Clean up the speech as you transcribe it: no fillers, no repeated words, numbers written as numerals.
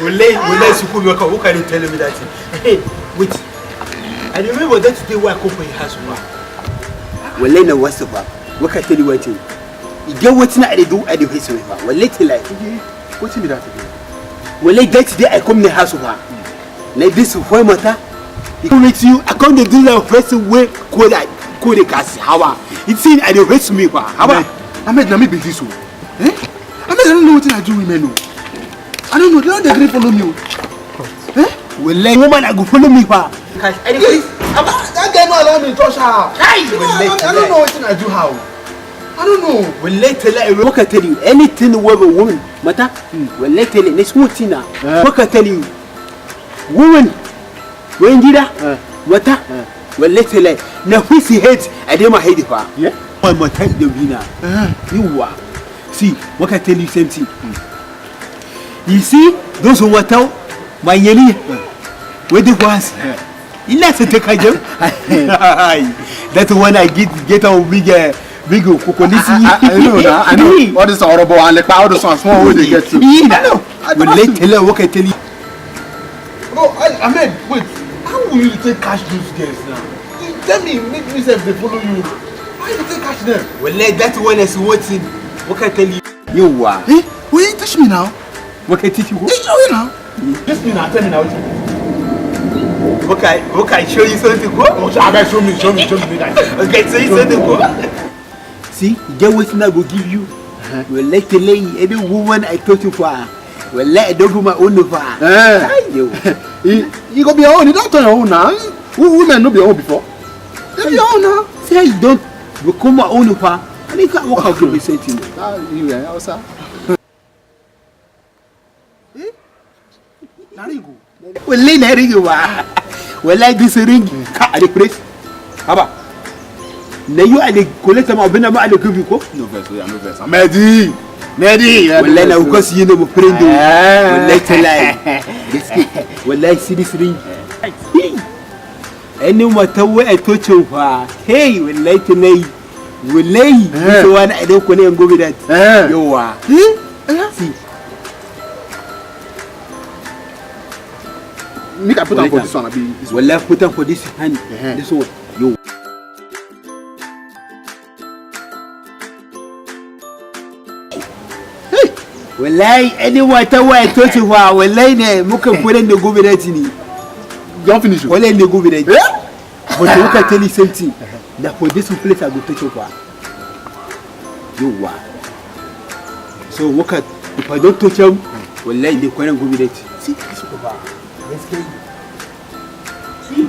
Will school worker, who can you tell me that? Hey, wait. I remember that day where I come for your house. Well, I know what's up. What can I tell you what? You get what I do at the face of her. Well, later, like, what's in that again? Well, that day I come to the house of her. Like this, why matter? You meet you, I come to do the first way, could I cast how? It's in at the rest of me. How I made me be this one. Eh? I don't know what I do, women. I don't know, they don't follow me. Eh? Well, like woman, I go follow me. That guy not allow me to touch her. I don't know what I do how. I don't know. Well, later, what can I tell you? Anything with a woman, matter? Well, later, next thing now. What can I tell you? Woman, when did I? What? Well, later, now who see heads? I didn't hate her. Yeah? One more time, the winner. You are. See, what can I tell you? Same thing. You see, those who were told, my yelly, where the was. Let's take a jump. That's when I get a big coconut. I know. What is horrible and the powder song small way they get to. I know. Well, let's tell her what I tell you. Oh, I mean, wait. How will you take cash those guys now? Tell me, make me say they follow you. Why you take cash them? Well, that's when I see what's in. What can I tell you? You are. Eh? Will you teach me now? What can I teach you? Teach you now. Teach me now. Tell me now. Okay, show you something good. Oh, show me. Okay, show you something good. See, get what I will give you. Well, let the lady, any woman I told you for. Well, let a dog my own for. You go be your own. You don't turn your own now. Women no be your own before. They be your own now. Say you don't become my own for. And you can't walk out to be saying to you. You are also. Well, let you are. Well, like this ring, at the place. How about? Now you are the collector of Benama and the Kubico? No verse. Medi. Well, then I will cause you know, friend. Well, let a lie. Well, I see this ring. Any matter where I touch you. Hey, well, let a lay. Will lay. So one I don't go with that. You are. See. Make I put on for this one. Well, let's put on for this hand. This one. You. Hey. Well, anyone I told you why. Well, looking for them to go with that. You don't finish. Well, they go with it. But you can tell you same thing. That for this place I go touch you. You are. So look at if I don't touch them, well, they can't go with it. See, this over. Let's get you. See?